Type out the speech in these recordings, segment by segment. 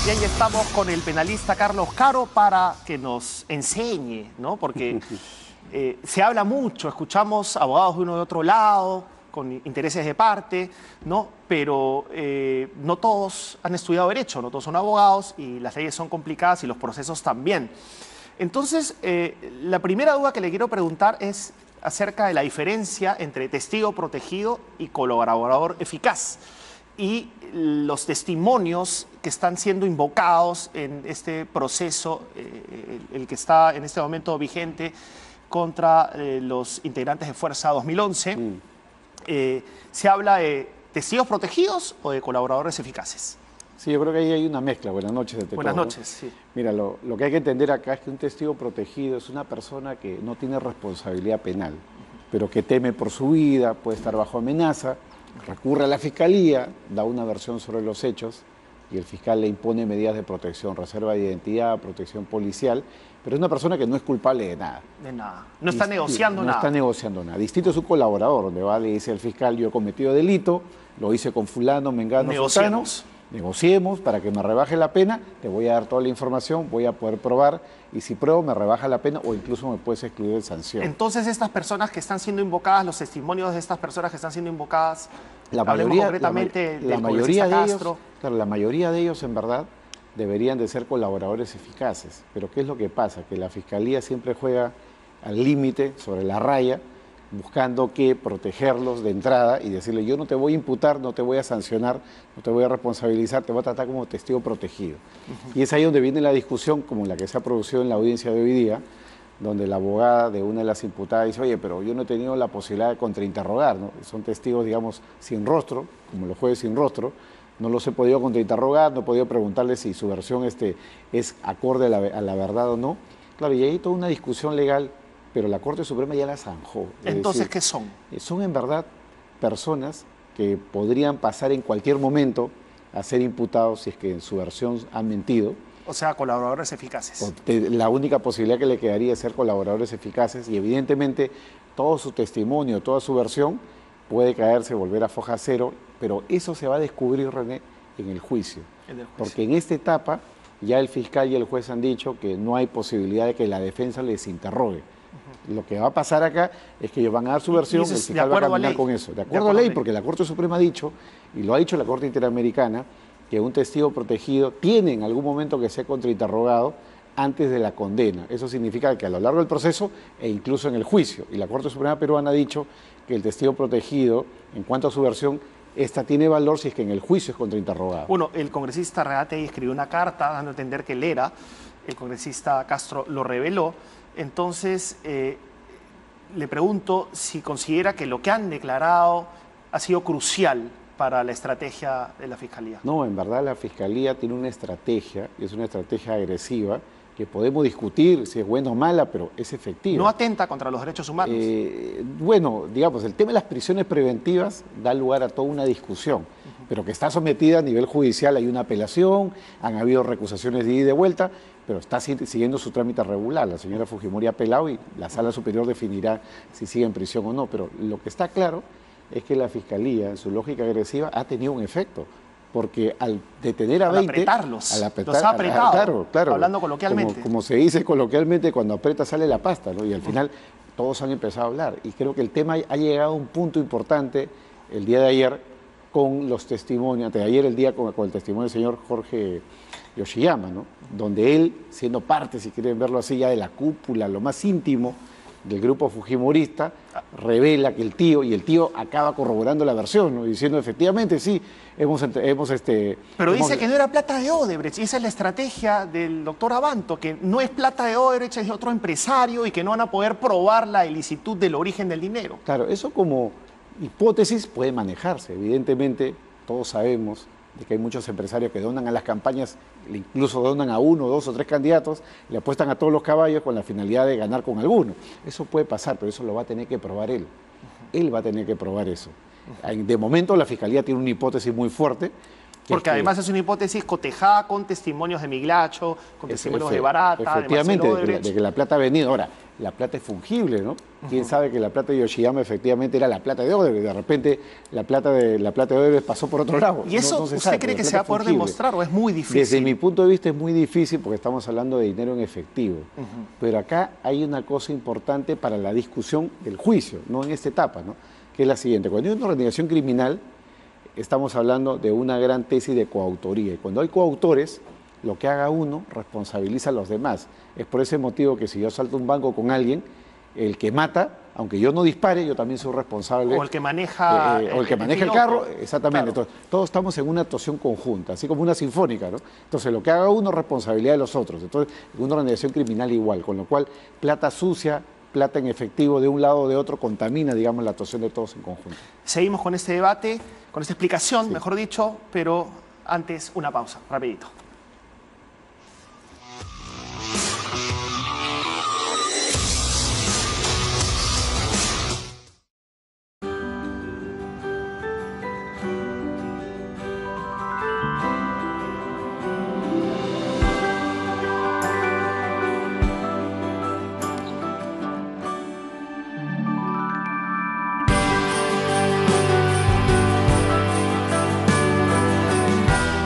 Bien, ya estamos con el penalista Carlos Caro para que nos enseñe, ¿no? Porque se habla mucho, escuchamos abogados de uno de otro lado, con intereses de parte, ¿no? Pero no todos han estudiado Derecho, no todos son abogados y las leyes son complicadas y los procesos también. Entonces, la primera duda que le quiero preguntar es acerca de la diferencia entre testigo protegido y colaborador eficaz y los testimonios que están siendo invocados en este proceso, el que está en este momento vigente contra los integrantes de Fuerza 2011. ¿Se habla de testigos protegidos o de colaboradores eficaces? Sí, yo creo que ahí hay una mezcla. Buenas noches. Buenas noches, ¿no? sí. Mira, lo que hay que entender acá es que un testigo protegido es una persona que no tiene responsabilidad penal, pero que teme por su vida, puede estar bajo amenaza, recurre a la fiscalía, da una versión sobre los hechos y el fiscal le impone medidas de protección, reserva de identidad, protección policial, pero es una persona que no es culpable de nada. De nada. No está negociando nada. No está negociando nada. Distinto es un colaborador, donde va, le dice al fiscal, yo he cometido delito, lo hice con fulano, mengano, sultano. Negociemos para que me rebaje la pena, te voy a dar toda la información, voy a poder probar y si pruebo me rebaja la pena o incluso me puedes excluir de sanción. Entonces estas personas que están siendo invocadas, los testimonios de estas personas que están siendo invocadas, la mayoría de ellos en verdad deberían de ser colaboradores eficaces, pero ¿qué es lo que pasa? Que la fiscalía siempre juega al límite, sobre la raya, buscando que protegerlos de entrada y decirle yo no te voy a imputar, no te voy a sancionar, no te voy a responsabilizar, te voy a tratar como testigo protegido. Y es ahí donde viene la discusión como la que se ha producido en la audiencia de hoy día, donde la abogada de una de las imputadas dice, oye, pero yo no he tenido la posibilidad de contrainterrogar, ¿no? Son testigos, digamos, sin rostro, como los jueces sin rostro, no los he podido contrainterrogar, no he podido preguntarles si su versión es acorde a la verdad o no. Claro, y ahí hay toda una discusión legal, pero la Corte Suprema ya la zanjó. Entonces, ¿qué son? Son en verdad personas que podrían pasar en cualquier momento a ser imputados si es que en su versión han mentido. O sea, colaboradores eficaces. La única posibilidad que le quedaría es ser colaboradores eficaces y evidentemente todo su testimonio, toda su versión puede caerse, volver a foja cero, pero eso se va a descubrir, René, en el juicio. Porque en esta etapa ya el fiscal y el juez han dicho que no hay posibilidad de que la defensa les interrogue. Lo que va a pasar acá es que ellos van a dar su versión, el fiscal va a caminar con eso. De acuerdo a ley, porque la Corte Suprema ha dicho, y lo ha dicho la Corte Interamericana, que un testigo protegido tiene en algún momento que ser contrainterrogado antes de la condena. Eso significa que a lo largo del proceso e incluso en el juicio. Y la Corte Suprema Peruana ha dicho que el testigo protegido, en cuanto a su versión, esta tiene valor si es que en el juicio es contrainterrogado. Bueno, el congresista Reate escribió una carta dando a entender que él era, el congresista Castro lo reveló. Entonces, le pregunto si considera que lo que han declarado ha sido crucial para la estrategia de la Fiscalía. No, en verdad la Fiscalía tiene una estrategia, y es una estrategia agresiva, que podemos discutir si es buena o mala, pero es efectiva. ¿No atenta contra los derechos humanos? Bueno, digamos, el tema de las prisiones preventivas da lugar a toda una discusión, pero que está sometida a nivel judicial, hay una apelación, han habido recusaciones de ida y de vuelta, pero está siguiendo su trámite regular. La señora Fujimori ha apelado y la Sala Superior definirá si sigue en prisión o no, pero lo que está claro es que la Fiscalía, en su lógica agresiva, ha tenido un efecto. Porque al detener a 20... Apretarlos, los ha apretado, claro, hablando coloquialmente. Como se dice coloquialmente, cuando aprieta sale la pasta, ¿no? Y al final todos han empezado a hablar. Y creo que el tema ha llegado a un punto importante el día de ayer con los testimonios, antes de ayer el día con el testimonio del señor Jorge Yoshiyama, ¿no? Donde él, siendo parte, si quieren verlo así, ya de la cúpula, lo más íntimo del grupo fujimorista, revela que el tío acaba corroborando la versión, ¿no? Diciendo efectivamente sí, Pero dice que no era plata de Odebrecht, y esa es la estrategia del doctor Abanto, que no es plata de Odebrecht, es de otro empresario y que no van a poder probar la ilicitud del origen del dinero. Claro, eso como hipótesis puede manejarse, evidentemente todos sabemos de que hay muchos empresarios que donan a las campañas, incluso donan a 1, 2 o 3 candidatos, le apuestan a todos los caballos con la finalidad de ganar con alguno. Eso puede pasar, pero eso lo va a tener que probar él. Él va a tener que probar eso. De momento la Fiscalía tiene una hipótesis muy fuerte. Porque además es una hipótesis cotejada con testimonios de Miglacho, con testimonios de Barata, efectivamente, de que la plata ha venido. Ahora, la plata es fungible, ¿no? Quién sabe que la plata de Yoshiyama efectivamente era la plata de Odebrecht, de repente la plata de Odebrecht pasó por otro lado. ¿Y eso se usted sabe, cree que la se va a plata poder es fungible. demostrar o es muy difícil? Desde mi punto de vista es muy difícil porque estamos hablando de dinero en efectivo. Pero acá hay una cosa importante para la discusión del juicio, no en esta etapa, ¿no? Que es la siguiente. Cuando hay una organización criminal, estamos hablando de una gran tesis de coautoría. Y cuando hay coautores, lo que haga uno responsabiliza a los demás. Es por ese motivo que si yo salto un banco con alguien, el que mata, aunque yo no dispare, yo también soy responsable. O el que maneja o el que maneja el carro, exactamente. Claro. Entonces, todos estamos en una actuación conjunta, así como una sinfónica, ¿no? Entonces, lo que haga uno es responsabilidad de los otros. Entonces, una organización criminal igual, con lo cual, plata sucia, plata en efectivo de un lado o de otro contamina, digamos, la actuación de todos en conjunto. Seguimos con este debate, con esta explicación, mejor dicho, pero antes una pausa, rapidito.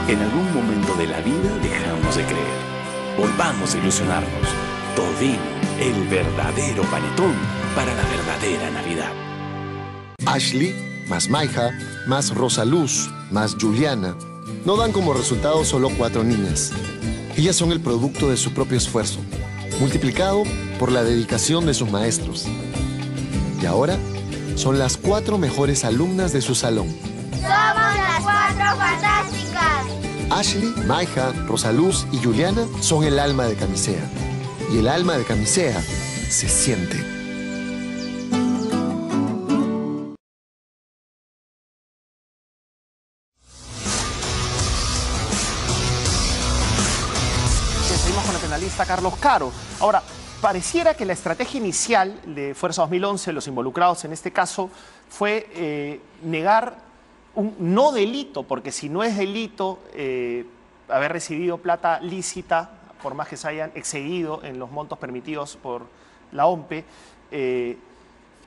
En algún momento de la vida dejamos de creer. Volvamos a ilusionarnos. Todino, el verdadero panetón para la verdadera Navidad. Ashley, más Maija, más Rosaluz, más Juliana, no dan como resultado solo 4 niñas. Ellas son el producto de su propio esfuerzo, multiplicado por la dedicación de sus maestros. Y ahora son las 4 mejores alumnas de su salón. ¡Somos las 4 fantásticas! Ashley, Maija, Rosaluz y Juliana son el alma de Camisea. Y el alma de Camisea se siente. Seguimos con el penalista Carlos Caro. Ahora, pareciera que la estrategia inicial de Fuerza 2011, los involucrados en este caso, fue negar un no delito, porque si no es delito haber recibido plata lícita, por más que se hayan excedido en los montos permitidos por la OMPE,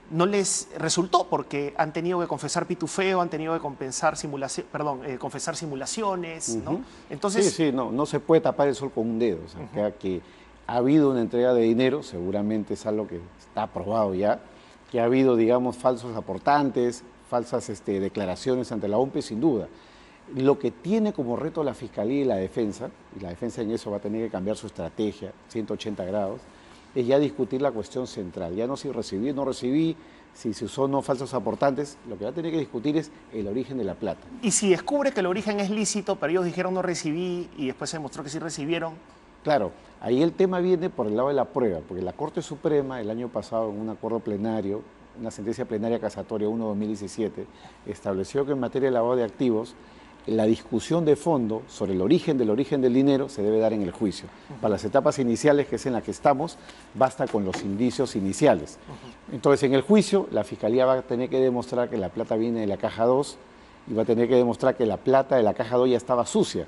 no les resultó porque han tenido que confesar pitufeo, han tenido que confesar simulaciones, ¿no? Entonces, sí, no se puede tapar el sol con un dedo. O sea, que ha habido una entrega de dinero, seguramente es algo que está aprobado ya, que ha habido, digamos, falsos aportantes, falsas declaraciones ante la OMPE, sin duda. Lo que tiene como reto la Fiscalía y la Defensa en eso va a tener que cambiar su estrategia, 180 grados, es ya discutir la cuestión central, ya no si recibí o no recibí, si se usó o no falsos aportantes, lo que va a tener que discutir es el origen de la plata. Y si descubre que el origen es lícito, pero ellos dijeron no recibí y después se demostró que sí recibieron. Claro, ahí el tema viene por el lado de la prueba, porque la Corte Suprema el año pasado en un acuerdo plenario, una sentencia plenaria casatoria 1/2017, estableció que en materia de lavado de activos, la discusión de fondo sobre el origen del dinero se debe dar en el juicio. Para las etapas iniciales, que es en la que estamos, basta con los indicios iniciales. Entonces, en el juicio, la Fiscalía va a tener que demostrar que la plata viene de la caja 2 y va a tener que demostrar que la plata de la caja 2 ya estaba sucia.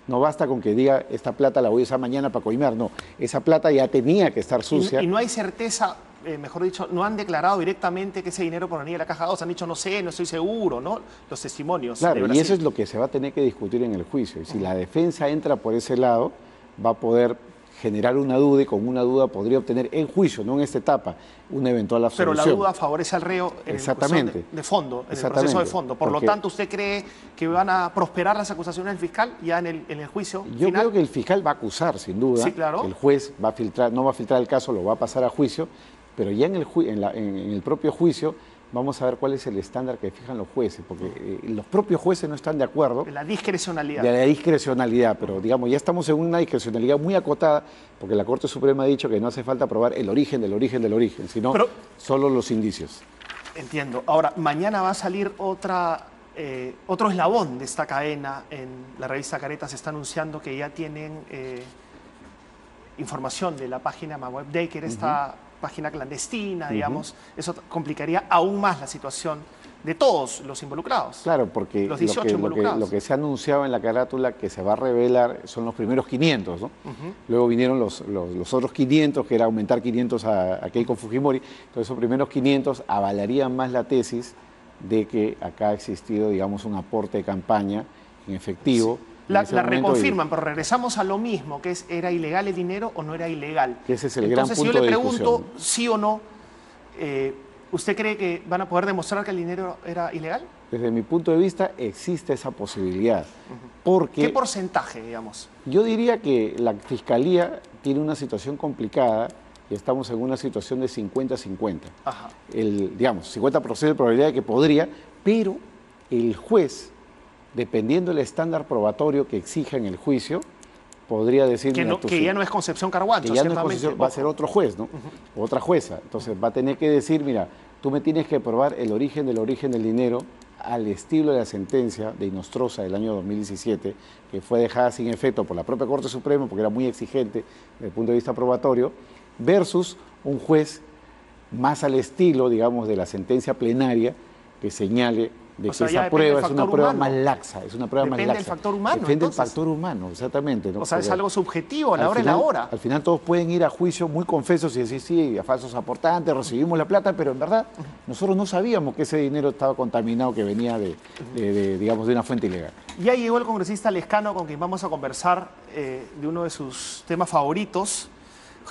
No basta con que diga, esta plata la voy a usar mañana para coimear, no. Esa plata ya tenía que estar sucia. Y no hay certeza, mejor dicho, no han declarado directamente que ese dinero provenía de la caja 2, han dicho no sé, no estoy seguro, ¿no? Los testimonios. Claro, y eso es lo que se va a tener que discutir en el juicio. Y si la defensa entra por ese lado, va a poder generar una duda y con una duda podría obtener en juicio, no en esta etapa, una eventual absolución. Pero la duda favorece al reo en Exactamente. De fondo, en el proceso de fondo. Por lo tanto, ¿usted cree que van a prosperar las acusaciones del fiscal ya en el juicio Yo final? creo que el fiscal va a acusar, sin duda. Sí, claro. El juez va a filtrar, no va a filtrar el caso, lo va a pasar a juicio, pero ya en el propio juicio vamos a ver cuál es el estándar que fijan los jueces, porque los propios jueces no están de acuerdo. La discrecionalidad. De la discrecionalidad, pero digamos, ya estamos en una discrecionalidad muy acotada, porque la Corte Suprema ha dicho que no hace falta probar el origen del origen del origen, sino solo los indicios. Entiendo. Ahora, mañana va a salir otro eslabón de esta cadena. En la revista Careta se está anunciando que ya tienen información de la página MaWebDay, que era esta página clandestina, digamos. Eso complicaría aún más la situación de todos los involucrados. Claro, porque los 18 involucrados. Lo que se ha anunciado en la carátula que se va a revelar son los primeros 500, ¿no? Luego vinieron los otros 500, que era aumentar 500 a Keiko Fujimori. Entonces, esos primeros 500 avalarían más la tesis de que acá ha existido, digamos, un aporte de campaña en efectivo. Sí. La reconfirman, pero regresamos a lo mismo, que es, ¿era ilegal el dinero o no era ilegal? Que ese es el gran punto de discusión. Entonces yo le pregunto, ¿sí o no? ¿Usted cree que van a poder demostrar que el dinero era ilegal? Desde mi punto de vista existe esa posibilidad. Porque ¿qué porcentaje, digamos? Yo diría que la Fiscalía tiene una situación complicada y estamos en una situación de 50-50. Digamos, 50% de probabilidad de que podría, pero el juez, dependiendo del estándar probatorio que exija en el juicio, podría decir... Que ya no es Concepción Carhuancho, que ya no es Concepción, va a ser otro juez, ¿no? Otra jueza. Entonces va a tener que decir, mira, tú me tienes que probar el origen del dinero al estilo de la sentencia de Inostroza del año 2017, que fue dejada sin efecto por la propia Corte Suprema, porque era muy exigente desde el punto de vista probatorio, versus un juez más al estilo, digamos, de la sentencia plenaria que señale de que esa prueba es una prueba más laxa, es una prueba más laxa. Depende del factor humano, Depende del factor humano, exactamente, ¿no? O sea, es algo subjetivo a la hora y la hora. Al final todos pueden ir a juicio muy confesos y decir, sí, a falsos aportantes, recibimos la plata, pero en verdad nosotros no sabíamos que ese dinero estaba contaminado, que venía digamos, de una fuente ilegal. Ya llegó el congresista Lescano, con quien vamos a conversar de uno de sus temas favoritos,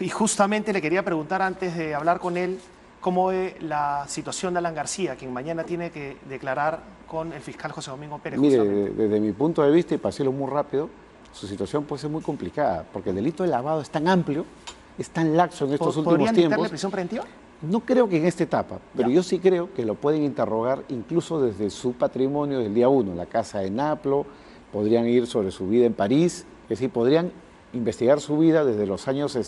y justamente le quería preguntar antes de hablar con él, ¿cómo ve la situación de Alan García, quien mañana tiene que declarar con el fiscal José Domingo Pérez? Mire, desde mi punto de vista, y para decirlo muy rápido, su situación puede ser muy complicada, porque el delito de lavado es tan amplio, es tan laxo en estos últimos tiempos. ¿Podrían dictarle prisión preventiva? No creo que en esta etapa, pero yo sí creo que lo pueden interrogar incluso desde su patrimonio del día 1, la casa de Naplo, podrían ir sobre su vida en París, es decir, podrían investigar su vida desde los años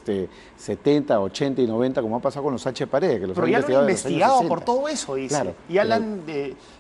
70, 80 y 90, como ha pasado con los H. Paredes. Que los pero ya lo han investigado por todo eso, dice. Claro, ya le han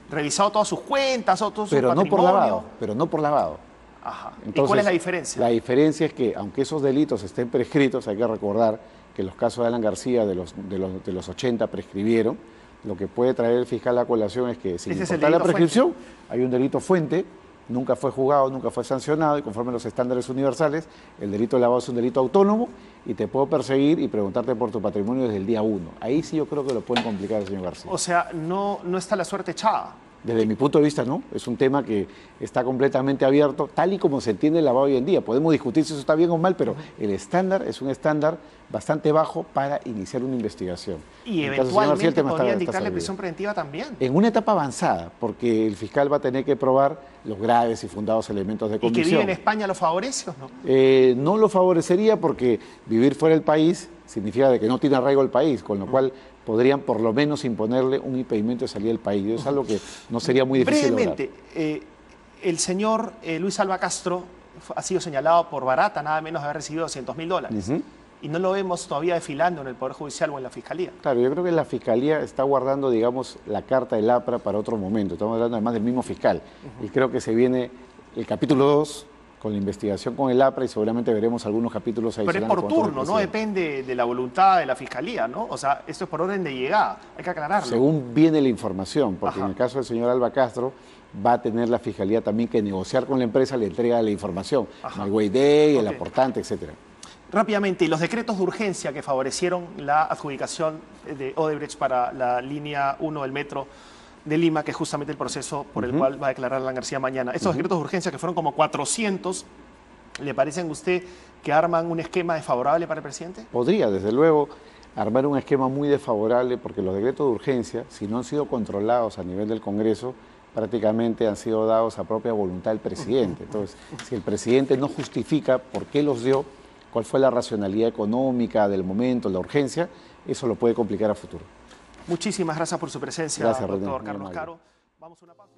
revisado todas sus cuentas, todo su patrimonio. Pero no por lavado. Ajá. Entonces, ¿y cuál es la diferencia? La diferencia es que, aunque esos delitos estén prescritos, hay que recordar que los casos de Alan García de los 80 prescribieron. Lo que puede traer el fiscal a colación es que, sin importar la prescripción, hay un delito fuente, nunca fue juzgado, nunca fue sancionado, y conforme a los estándares universales, el delito de lavado es un delito autónomo y te puedo perseguir y preguntarte por tu patrimonio desde el día 1. Ahí sí yo creo que lo pueden complicar el señor García. O sea, no está la suerte echada. Desde mi punto de vista, no. Es un tema que está completamente abierto, tal y como se entiende el lavado hoy en día. Podemos discutir si eso está bien o mal, pero el estándar es un estándar bastante bajo para iniciar una investigación. Y eventualmente podrían dictarle prisión preventiva también. En una etapa avanzada, porque el fiscal va a tener que probar los graves y fundados elementos de convicción. ¿Y que vive en España lo favorece o no? No lo favorecería porque vivir fuera del país significa de que no tiene arraigo el país, con lo cual podrían por lo menos imponerle un impedimento de salida del país. Es algo que no sería muy difícil brevemente, el señor Luis Alba Castro ha sido señalado por barata, nada menos de haber recibido $200.000. Y no lo vemos todavía desfilando en el Poder Judicial o en la Fiscalía. Claro, yo creo que la Fiscalía está guardando, digamos, la carta del APRA para otro momento. Estamos hablando además del mismo fiscal. Y creo que se viene el capítulo 2 con la investigación con el APRA y seguramente veremos algunos capítulos adicionales. Pero es por turno, no depende de la voluntad de la Fiscalía, ¿no? O sea, esto es por orden de llegada, hay que aclararlo. Según viene la información, porque en el caso del señor Alba Castro va a tener la Fiscalía también que negociar con la empresa la entrega de la información, My Way Day, el aportante, etcétera. Rápidamente, los decretos de urgencia que favorecieron la adjudicación de Odebrecht para la línea 1 del metro de Lima, que es justamente el proceso por el cual va a declarar Alan García mañana. Estos decretos de urgencia, que fueron como 400, ¿le parecen a usted que arman un esquema desfavorable para el presidente? Podría, desde luego, armar un esquema muy desfavorable, porque los decretos de urgencia, si no han sido controlados a nivel del Congreso, prácticamente han sido dados a propia voluntad del presidente. Entonces, si el presidente no justifica por qué los dio, cuál fue la racionalidad económica del momento, la urgencia, eso lo puede complicar a futuro. Muchísimas gracias por su presencia, doctor Carlos Caro. Vamos a una pausa.